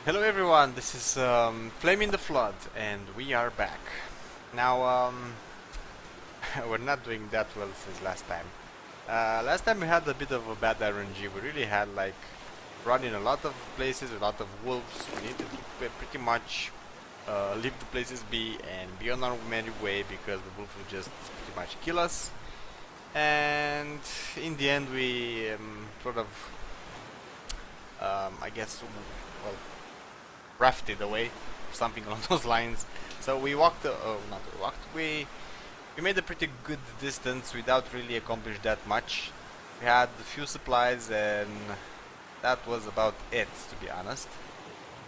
Hello everyone, this is Flaming the Flood, and we are back. Now, we're not doing that well since last time. Last time we had a bit of a bad RNG. We really had like run in a lot of places, a lot of wolves. We needed to pretty much leave the places be and be on our merry way because the wolf will just pretty much kill us. And in the end, we sort of, I guess, well, rafted away, or something along those lines. So we walked, oh, not we walked, we made a pretty good distance without really accomplish that much. We had a few supplies and that was about it, to be honest.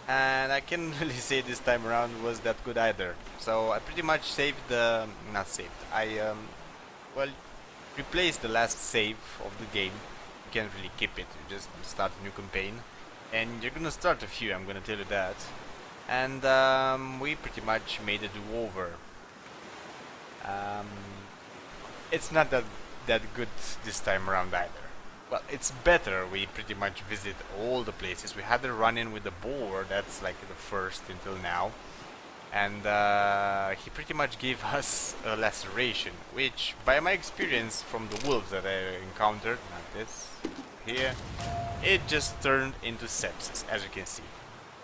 And I can't really say this time around was that good either. So I pretty much saved the, not saved, well, replaced the last save of the game. You can't really keep it, you just start a new campaign. And you're gonna start a few, I'm gonna tell you that. And we pretty much made a do-over. Um, it's not that good this time around either. Well, it's better. We pretty much visit all the places. We had a run-in with the boar. That's like the first until now. And he pretty much gave us a laceration, which, by my experience from the wolves that I encountered, not this, here, it just turned into sepsis, as you can see.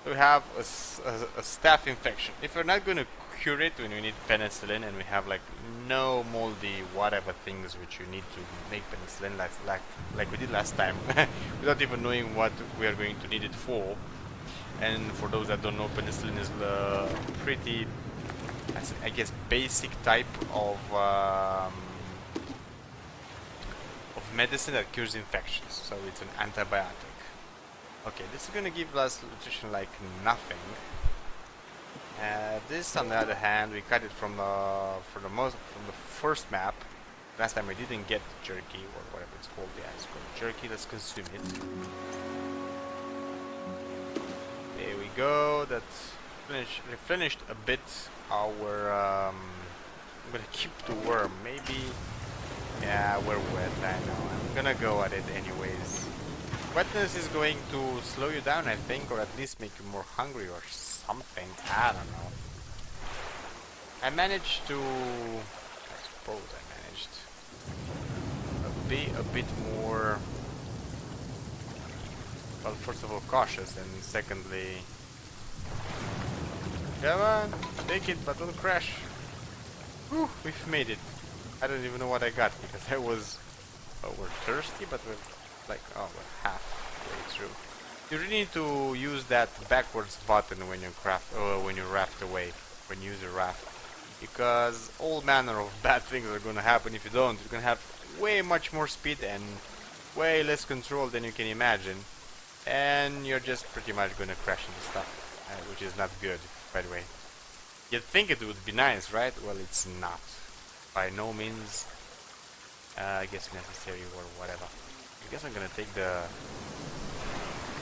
We have a staph infection. If we're not going to cure it, when we need penicillin, and we have like no moldy whatever things which you need to make penicillin, like we did last time, without even knowing what we are going to need it for. And for those that don't know, penicillin is the pretty, I guess, basic type of medicine that cures infections. So it's an antibiotic. Okay, this is gonna give us nutrition like nothing. This, on the other hand, we cut it from the first map. Last time we didn't get jerky or whatever it's called. Yeah, it's called jerky. Let's consume it. There we go. That's replenished a bit our. I'm gonna keep the worm. Maybe. Yeah, we're wet. I know. I'm gonna go at it anyways. Wetness is going to slow you down, I think, or at least make you more hungry or something. I don't know. I managed to... I suppose I managed to be a bit more... Well, first of all, cautious, and secondly... Come on, take it, but don't crash. Whew, we've made it. I don't even know what I got, because I was... Oh, we're thirsty, but we're... like, oh, we're halfway through. You really need to use that backwards button when you raft away, when you use a raft, because all manner of bad things are gonna happen if you don't. You're gonna have way much more speed and way less control than you can imagine, and you're just pretty much gonna crash into stuff, which is not good, by the way. You'd think it would be nice, right? Well, it's not. By no means, I guess, necessary or whatever. I guess I'm gonna take the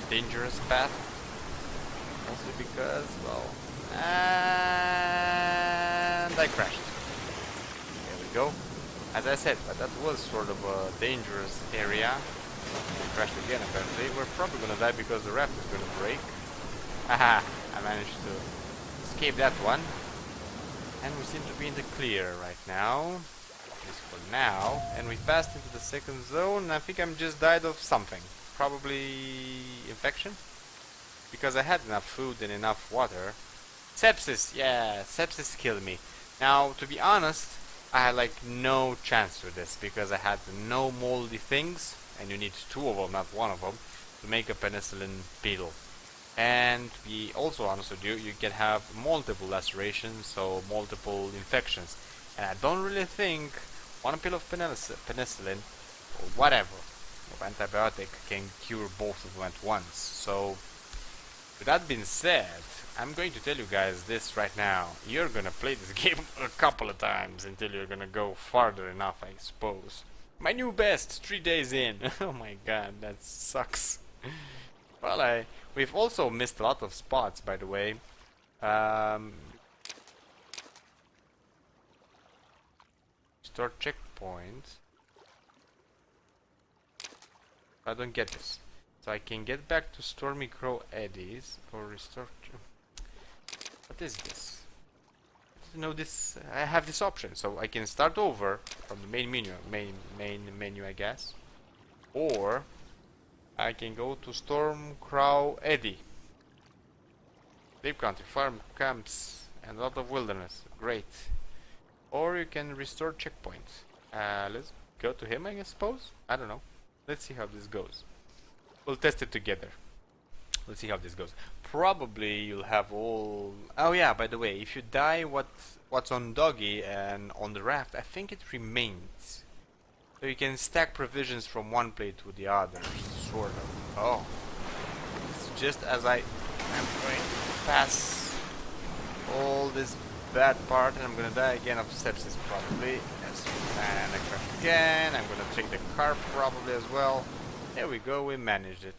dangerous path, mostly because, well, and I crashed. There we go. As I said, but that was sort of a dangerous area. I crashed again apparently. We're probably gonna die because the raft is gonna break. Haha, I managed to escape that one. And we seem to be in the clear right now. For now, and we passed into the second zone. I think I'm just died of something, probably infection, because I had enough food and enough water. Sepsis, yeah, sepsis killed me. Now, to be honest, I had like no chance with this because I had no moldy things, and you need two of them, not one of them, to make a penicillin pill. And to be also honest with you, you can have multiple lacerations, so multiple infections. And I don't really think one pill of penicillin or whatever of antibiotic can cure both of them at once. So, with that being said, I'm going to tell you guys this right now. You're gonna play this game a couple of times until you're gonna go farther enough, I suppose. My new best, 3 days in. Oh my god, that sucks. Well, we've also missed a lot of spots, by the way. Store checkpoint. I don't get this. So I can get back to Stormy Crow Eddies or restore. What is this? I didn't know this. I have this option, so I can start over from the main menu, I guess, or I can go to Storm Crow Eddy. Deep country, farm, camps, and a lot of wilderness. Great. Or you can restore checkpoint. Let's go to him, I suppose. I don't know. Let's see how this goes. We'll test it together. Let's see how this goes. Probably you'll have all... Oh yeah, by the way, if you die, what's on Doggy and on the raft, I think it remains. So you can stack provisions from one plate to the other, sort of. Oh. It's just as I am going to pass all this bad part, and I'm gonna die again of sepsis probably. Yes. And I crash again. I'm gonna take the car probably as well. There we go, we managed it.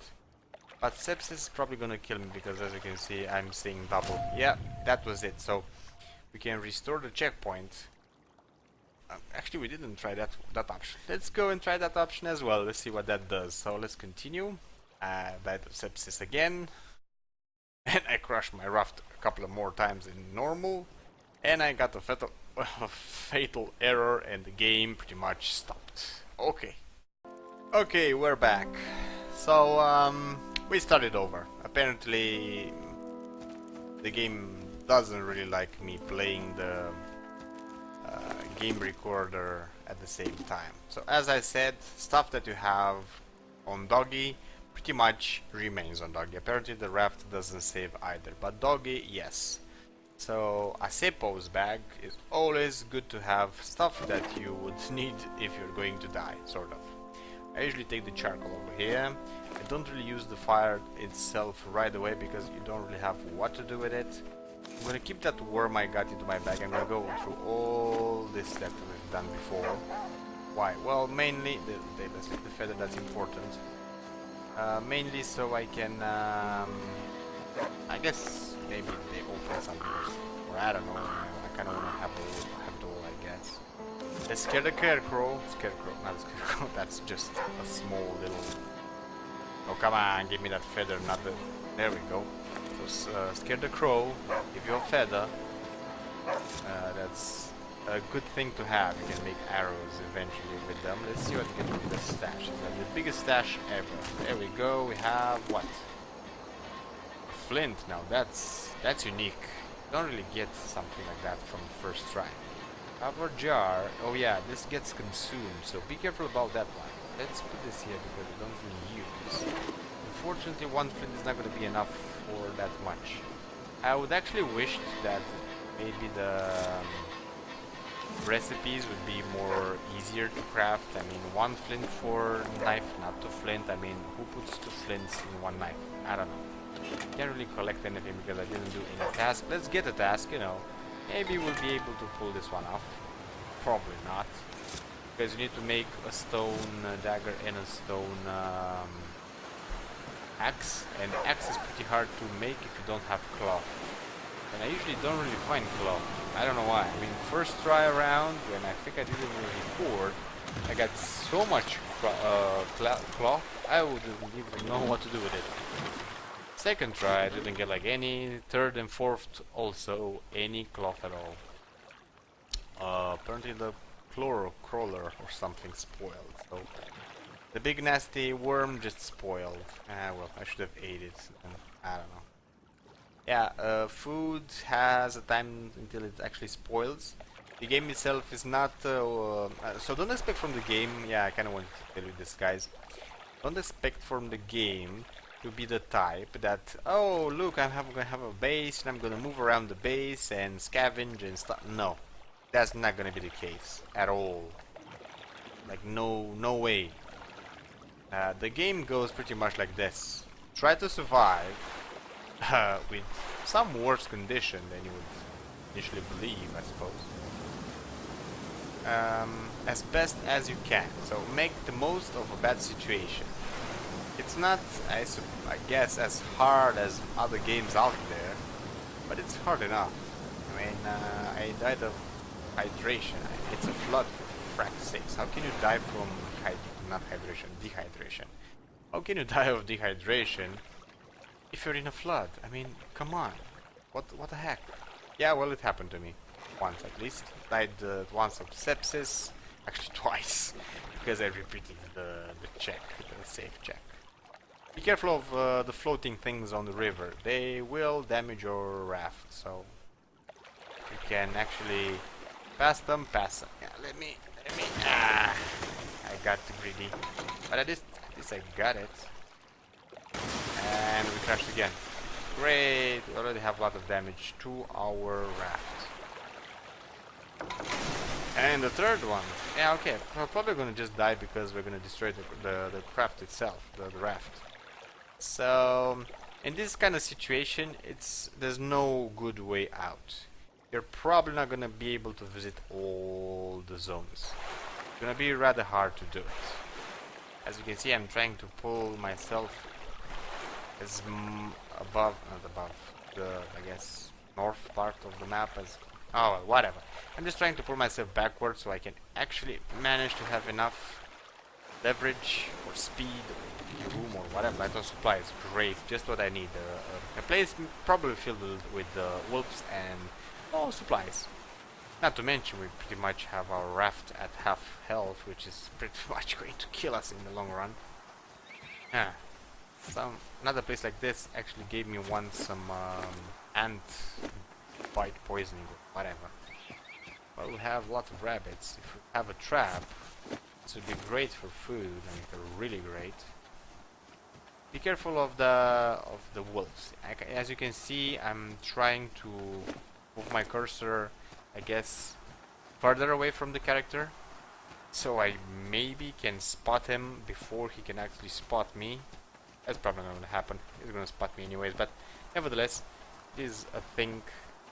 But sepsis is probably gonna kill me because, as you can see, I'm seeing double. Yeah, that was it. So we can restore the checkpoint. Actually, we didn't try that option. Let's go and try that option as well. Let's see what that does. So let's continue. Died of sepsis again. And I crashed my raft a couple of more times in normal. And I got a fatal error and the game pretty much stopped. Okay. Okay, we're back. So, we started over. Apparently, the game doesn't really like me playing the game recorder at the same time. So, as I said, stuff that you have on Doggy pretty much remains on Doggy. Apparently, the raft doesn't save either, but Doggy, yes. So, a Seppo's bag is always good to have stuff that you would need if you're going to die, sort of. I usually take the charcoal over here. I don't really use the fire itself right away because you don't really have what to do with it. I'm gonna keep that worm I got into my bag. I'm gonna go through all this that we've done before. Why? Well, mainly the feather, that's important. Mainly so I can, I guess maybe they open some doors, or I don't know. I kind of want to have it all, I guess. Let's scare the scarecrow. Not scarecrow. That's just a small little. Oh come on, give me that feather, not the. There we go. So scare the crow. Give you a feather. That's a good thing to have. You can make arrows eventually with them. Let's see what we can do with the stash. It's the biggest stash ever. There we go. We have what? A flint. Now that's unique. You don't really get something like that from the first try. Cover jar. Oh yeah, this gets consumed, so be careful about that one. Let's put this here because we don't really use. Unfortunately, one flint is not going to be enough for that much. I would actually wish that maybe the recipes would be more easier to craft. I mean, one flint for knife, not two flint. I mean, who puts two flints in one knife? I don't know. Can't really collect anything because I didn't do any task. Let's get a task, you know. Maybe we'll be able to pull this one off. Probably not. Because you need to make a stone dagger and a stone axe. And axe is pretty hard to make if you don't have cloth. And I usually don't really find cloth. I don't know why. I mean, first try around, when I think I did it with record, I got so much cloth, I wouldn't even know what to do with it. Second try, I didn't get like any. Third and fourth, also any cloth at all. Apparently the crawler or something spoiled. So the big nasty worm just spoiled. Well, I should have ate it. I don't know. Yeah, food has a time until it actually spoils. The game itself is not. So don't expect from the game. Yeah, I kind of wanted to tell you this, guys. Don't expect from the game to be the type that, oh look, I'm gonna have a base and I'm gonna move around the base and scavenge and stuff. No, that's not gonna be the case at all. Like no way. The game goes pretty much like this: try to survive with some worse condition than you would initially believe, I suppose. As best as you can. So make the most of a bad situation. It's not, I guess, as hard as other games out there, but it's hard enough. I mean, I died of hydration. It's a flood, for frack's sakes. How can you die from not hydration, dehydration? How can you die of dehydration if you're in a flood? I mean, come on. What the heck? Yeah, well, it happened to me. Once at least. Died once of sepsis. Actually twice. Because I repeated the check, the safe check. Be careful of the floating things on the river. They will damage your raft, so you can actually pass them. Yeah, let me. Ah, I got greedy, but at least I got it. And we crashed again. Great, we already have a lot of damage to our raft. And the third one. Yeah, okay, we're probably gonna just die because we're gonna destroy the craft itself, the raft. So, in this kind of situation, there's no good way out. You're probably not gonna be able to visit all the zones. It's gonna be rather hard to do it. As you can see, I'm trying to pull myself as above, not above, the, I guess, north part of the map as... Oh, well, whatever. I'm just trying to pull myself backwards so I can actually manage to have enough leverage or speed or room or whatever. Light on supplies, great, just what I need. A place probably filled with wolves and supplies. Not to mention we pretty much have our raft at half health, which is pretty much going to kill us in the long run. Another place like this actually gave me once some ant bite poisoning or whatever. Well, we have lots of rabbits. If we have a trap, this would be great for food. I mean, they're really great. Be careful of the wolves. As you can see, I'm trying to move my cursor, I guess, further away from the character, so I maybe can spot him before he can actually spot me. That's probably not going to happen. He's going to spot me anyways, but nevertheless, it is a thing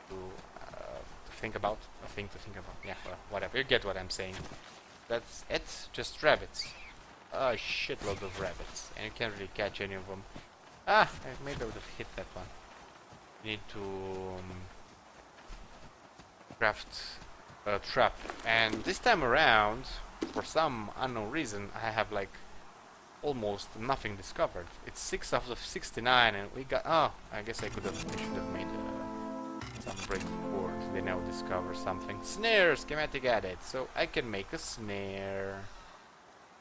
to think about. A thing to think about. Yeah, well, whatever. You get what I'm saying. That's it. Just rabbits. A shitload of rabbits, and you can't really catch any of them. Maybe I would have hit that one. You need to craft a trap, and this time around, for some unknown reason, I have like almost nothing discovered. It's 6 out of 69, and we got... Oh, I guess I should have made some breaking boards. They now discover something. Snare! Schematic added. So I can make a snare.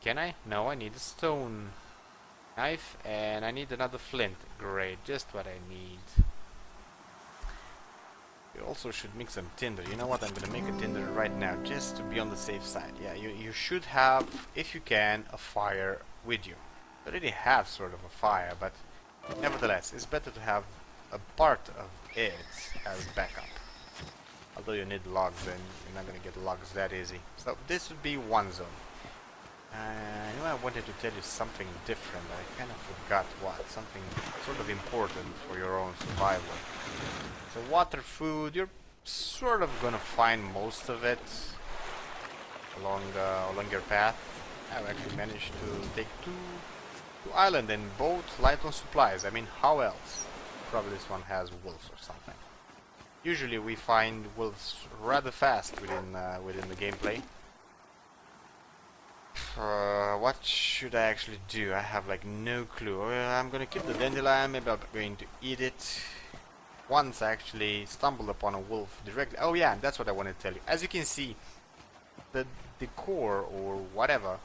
Can I? No, I need a stone knife, and I need another flint. Great, just what I need. You also should make some tinder. You know what? I'm gonna make a tinder right now, just to be on the safe side. Yeah, you should have, if you can, a fire with you. I already have sort of a fire, but nevertheless, it's better to have a part of it as backup. Although you need logs, and you're not gonna get logs that easy. So this would be one zone. You know, I wanted to tell you something different. I kind of forgot what. Something sort of important for your own survival. So water, food, you're sort of gonna find most of it along your path. I've actually managed to take two islands and both light on supplies. I mean, how else? Probably this one has wolves or something. Usually we find wolves rather fast within the gameplay. What should I actually do? I have like no clue. I'm gonna keep the dandelion. Maybe I'm going to eat it. Once I actually stumbled upon a wolf directly. Oh yeah, that's what I wanted to tell you. As you can see, the decor or whatever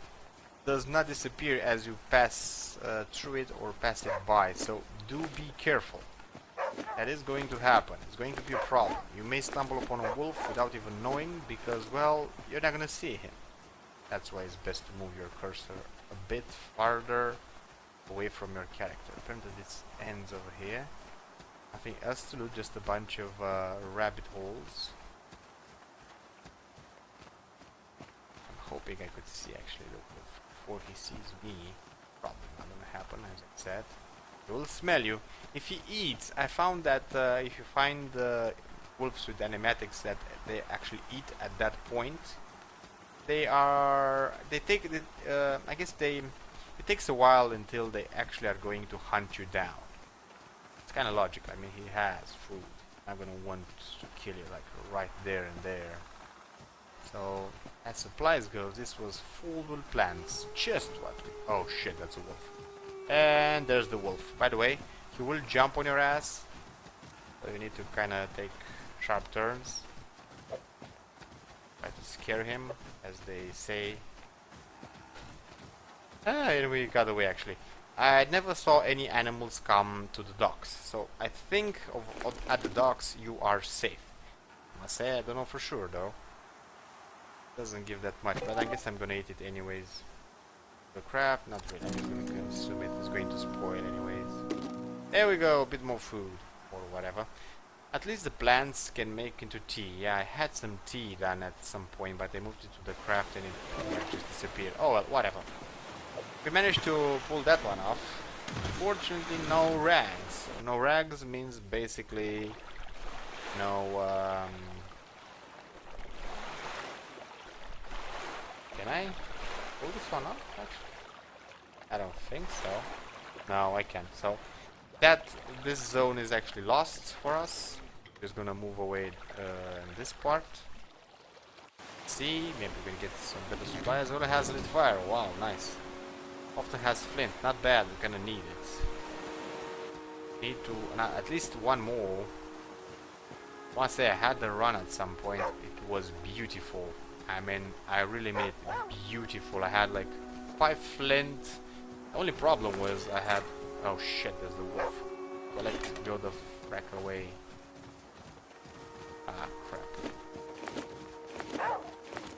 does not disappear as you pass through it or pass it by. So do be careful. That is going to happen. It's going to be a problem. You may stumble upon a wolf without even knowing because, well, you're not gonna see him. That's why it's best to move your cursor a bit farther away from your character. Apparently this ends over here. Nothing else to loot, just a bunch of rabbit holes. I'm hoping I could see actually the wolf before he sees me. Probably not gonna happen, as I said. He will smell you. If he eats, I found that if you find wolves with animatics that they actually eat at that point, I guess it takes a while until they actually are going to hunt you down. It's kind of logical. I mean, he has food. I'm gonna want to kill you like right there and there. So, as supplies goes, this was full with plants. Just what we... Oh shit, that's a wolf. And there's the wolf. By the way, he will jump on your ass, so you need to kind of take sharp turns. Try to scare him, as they say. And we got away actually. I never saw any animals come to the docks, so I think at the docks you are safe. I must say, I don't know for sure though. Doesn't give that much, but I guess I'm gonna eat it anyways. The craft, not really. I'm just gonna consume it. It's going to spoil anyways. There we go, a bit more food or whatever. At least the plants can make into tea. Yeah, I had some tea done at some point, but I moved it to the craft and it just disappeared. Oh well, whatever. We managed to pull that one off. Fortunately, no rags. No rags means basically no. Can I pull this one off? Actually, I don't think so. No, I can't. So this zone is actually lost for us. Just gonna move away in this part. See, maybe we can get some better supplies. What has lit fire? Wow, nice. Often has flint. Not bad. We're gonna need it. Need to at least one more. I must say I had the run at some point. It was beautiful. I mean, I really made it beautiful. I had like 5 flint. The only problem was I had. Oh shit! There's the wolf. Well, let's go the frack away. Ah, crap.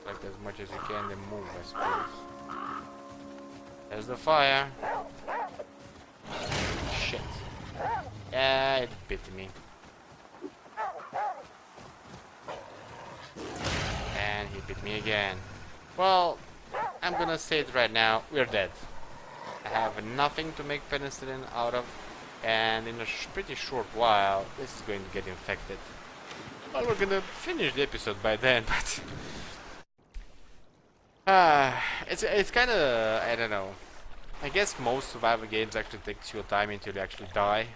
Like as much as you can, then move, I suppose. There's the fire. Shit. Yeah, it bit me. And he bit me again. Well, I'm gonna say it right now, we're dead. I have nothing to make penicillin out of, and in a pretty short while, this is going to get infected. Well, we're gonna finish the episode by then, but it's kind of, I don't know. I guess most survival games actually takes you time until you actually die.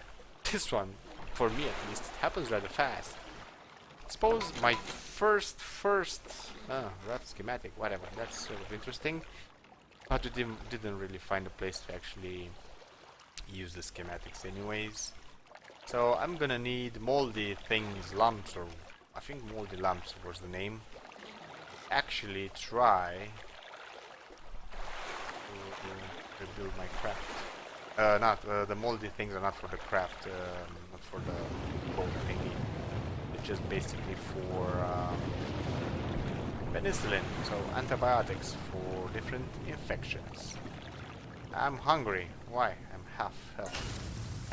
This one, for me at least, it happens rather fast. Suppose my first raft schematic, whatever. That's sort of interesting, but we didn't really find a place to actually use the schematics anyways. So I'm gonna need moldy things, lumps, or I think moldy lumps was the name. Actually try to rebuild my craft. The moldy things are not for the craft, not for the boat thingy. It's just basically for penicillin, so antibiotics for different infections. I'm hungry. Why? I'm half health.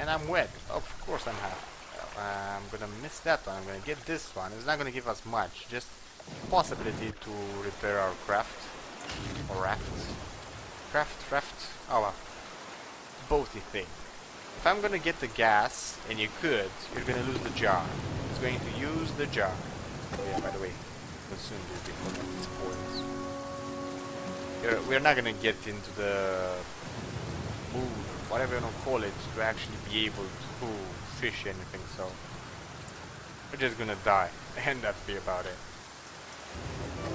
And I'm wet. Of course I'm half. I'm gonna miss that one. I'm gonna get this one. It's not gonna give us much. Just possibility to repair our craft. Or raft. Raft. Oh well. Boathy thing. If I'm gonna get the gas, and you could, you're gonna lose the jar. It's going to use the jar. Oh yeah, by the way, consume this before it spoils. We're not gonna get into the mood, whatever you want to call it, to actually be able to fish anything, so we're just gonna die, and that'll be about it.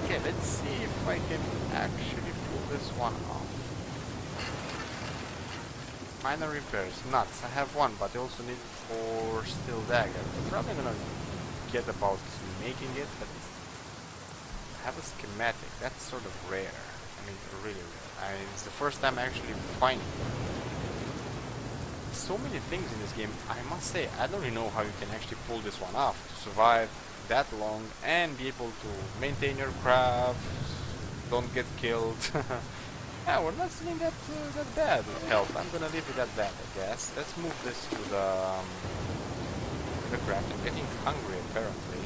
Okay, let's see if I can actually pull this one off. Minor repairs, nuts, I have one, but I also need it for steel dagger. I'm probably gonna get about making it, but I have a schematic, that's sort of rare. I mean, really rare. It's the first time I actually finding it. So many things in this game. I must say, I don't really know how you can actually pull this one off to survive that long and be able to maintain your craft, don't get killed. Yeah, we're not seeing that bad with health. I'm gonna leave it at that, I guess. Let's move this to the craft. I'm getting hungry apparently.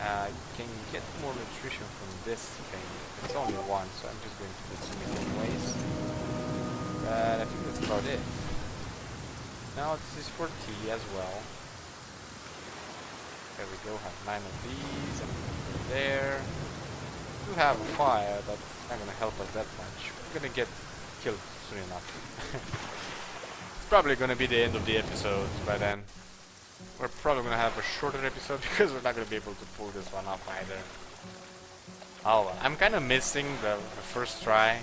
I can get more nutrition from this thing. It's only one, so I'm just going to consume it anyways. But I think that's about it. Now this is for tea as well. There we go, have 9 of these, and there. We do have a fire, but it's not gonna help us that much. We're gonna get killed soon enough. It's probably gonna be the end of the episode by then. We're probably gonna have a shorter episode because we're not gonna be able to pull this one off either. Oh well, I'm kinda missing the first try.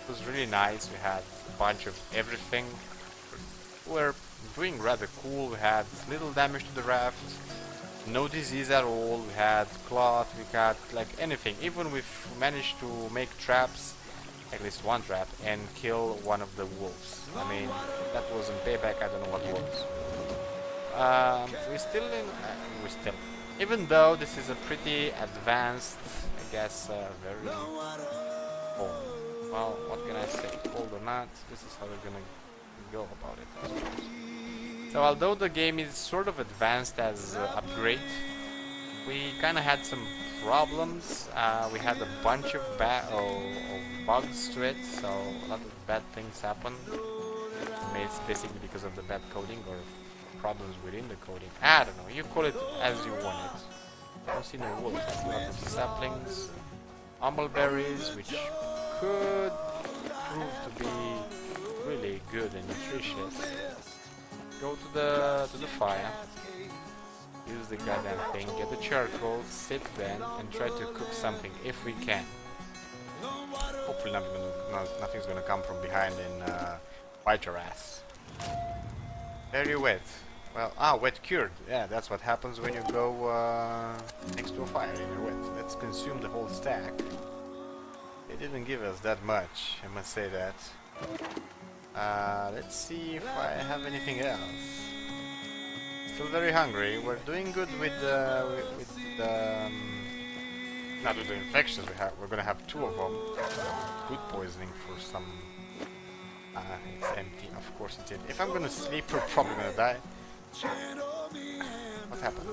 It was really nice. We had a bunch of everything. We were doing rather cool. We had little damage to the raft, no disease at all. We had cloth, we got like anything. Even we've managed to make traps, at least one trap, and kill one of the wolves. I mean, that wasn't payback, I don't know what was. We still, even though this is a pretty advanced, I guess, very cold. Well, what can I say? Cold or not, this is how we're gonna go about it, I suppose. So although the game is sort of advanced as upgrade, we kind of had some problems. We had a bunch of bugs to it, so a lot of bad things happened. It's basically because of the bad coding or problems within the coding. I don't know, you call it as you want it. I don't see no wolves, I see a lot of saplings, humbleberries, which could prove to be really good and nutritious. Go to the fire, use the goddamn thing, get the charcoal, sit then, and try to cook something if we can. Hopefully nothing's gonna come from behind and bite your ass. Very wet. Well, wet cured. Yeah, that's what happens when you go next to a fire and you're wet. Let's consume the whole stack. They didn't give us that much, I must say that. Let's see if I have anything else. Still very hungry. We're doing good with not with the infections we have. We're gonna have 2 of them. Food poisoning for some. It's empty. Of course it's empty. If I'm gonna sleep, we're probably gonna die. What happened?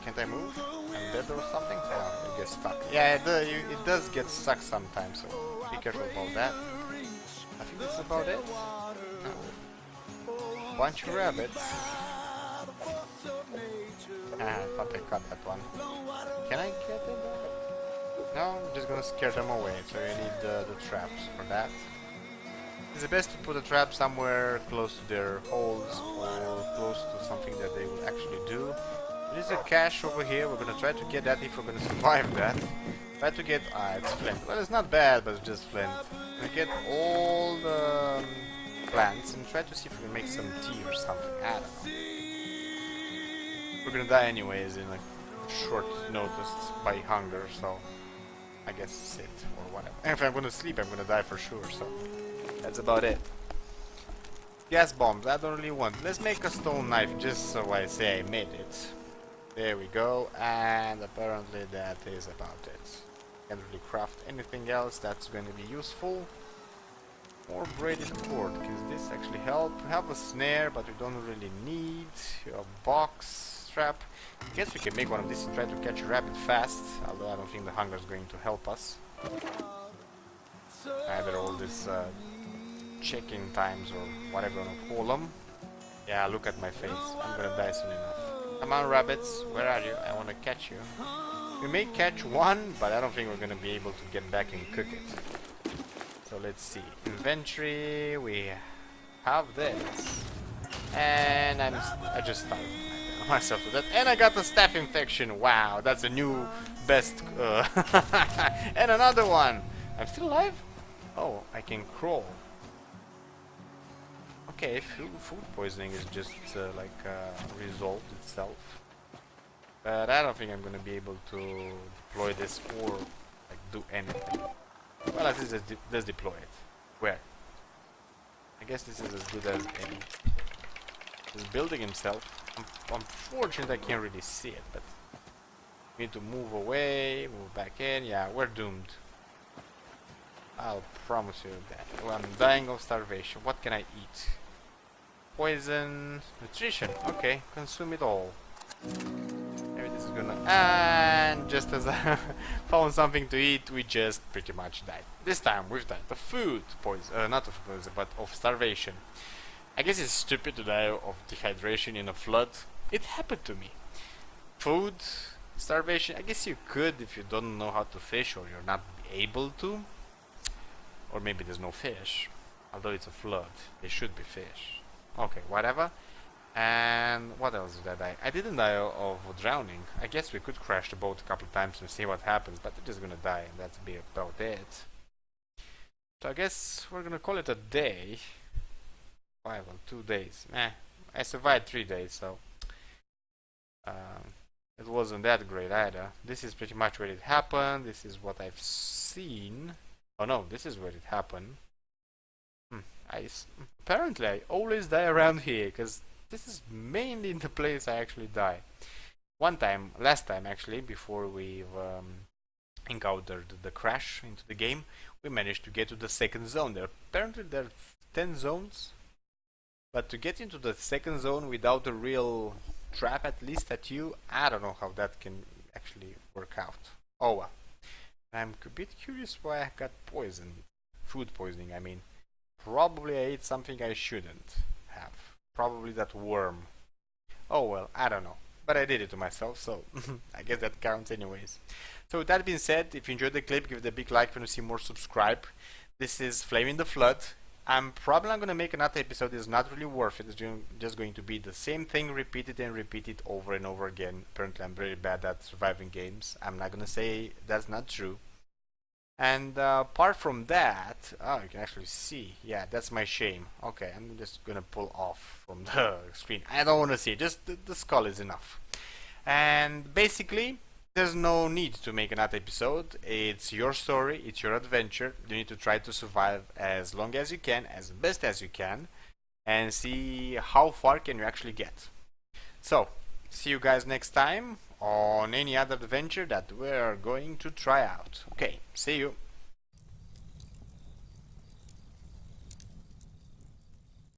Can't I move? I'm dead or something? Oh, it gets stuck. Yeah, it does get stuck sometimes, so be careful about that. I think that's about it. No. Bunch of rabbits. I thought I caught that one. Can I get it? No, I'm just gonna scare them away, so you need the traps for that. It's best to put a trap somewhere close to their holes or close to something that they will actually do. There is a cache over here. We're gonna try to get that if we're gonna survive that. Try to get it's flint. Well, it's not bad, but it's just flint. We get all the plants and try to see if we can make some tea or something. I don't know. We're gonna die anyways in a short notice by hunger, so I guess sit or whatever. And if I'm gonna sleep, I'm gonna die for sure. So that's about it. Gas bombs. I don't really want. Let's make a stone knife just so I say I made it. There we go, and apparently that is about it. Can't really craft anything else that's going to be useful. More braided cord. Can this actually help? We have a snare, but we don't really need a box strap. I guess we can make one of these and try to catch a rabbit fast, although I don't think the hunger is going to help us. Either all this check-in times or whatever you want to call them. Yeah, look at my face. I'm gonna die soon enough. Come on, rabbits, where are you? I want to catch you. We may catch one, but I don't think we're going to be able to get back and cook it. So let's see. Inventory, we have this. And I just started myself to that. And I got the staph infection. Wow, that's a new best. And another one. I'm still alive? Oh, I can crawl. Okay, food poisoning is just resolved itself. But I don't think I'm gonna be able to deploy this or like do anything. Well, at least let's deploy it. Where? I guess this is as good as any. He's building himself. Unfortunately, I can't really see it, but we need to move away, move back in. Yeah, we're doomed. I'll promise you that. Well, I'm dying of starvation. What can I eat? Poison, nutrition. Okay, consume it all. Maybe this is gonna. And just as I found something to eat, we just pretty much died. This time we've died of food poison, not of poison, but of starvation. I guess it's stupid to die of dehydration in a flood. It happened to me. Food, starvation. I guess you could if you don't know how to fish or you're not able to. Or maybe there's no fish. Although it's a flood, there should be fish. Okay, whatever. And what else did I die? I didn't die of drowning. I guess we could crash the boat a couple times and see what happens, but we're just gonna die, and that's be about it. So I guess we're gonna call it a day. 2 days. I survived 3 days, so it wasn't that great either. This is pretty much where it happened. This is what I've seen. Oh no, this is where it happened. Apparently I always die around here, because this is mainly the place I actually die. Last time actually, before we encountered the crash into the game, we managed to get to the second zone. Apparently there are 10 zones, but to get into the second zone without a real trap at least at you, I don't know how that can actually work out. Oh well. I'm a bit curious why I got poisoned. Food poisoning, I mean. Probably I ate something I shouldn't have. Probably that worm. Oh well, I don't know. But I did it to myself, so I guess that counts anyways. So with that being said, if you enjoyed the clip, give it a big like. If you want to see more, subscribe. This is Flaming the Flood. I'm probably not going to make another episode. It's not really worth it. It's just going to be the same thing repeated and repeated over and over again. Apparently I'm very bad at surviving games. I'm not going to say that's not true. And apart from that, oh, you can actually see. Yeah, that's my shame. Okay, I'm just gonna pull off from the screen. I don't want to see it. Just the skull is enough. And basically, there's no need to make another episode. It's your story. It's your adventure. You need to try to survive as long as you can, as best as you can, and see how far can you actually get. So, see you guys next time on any other adventure that we're going to try out. Okay, see you.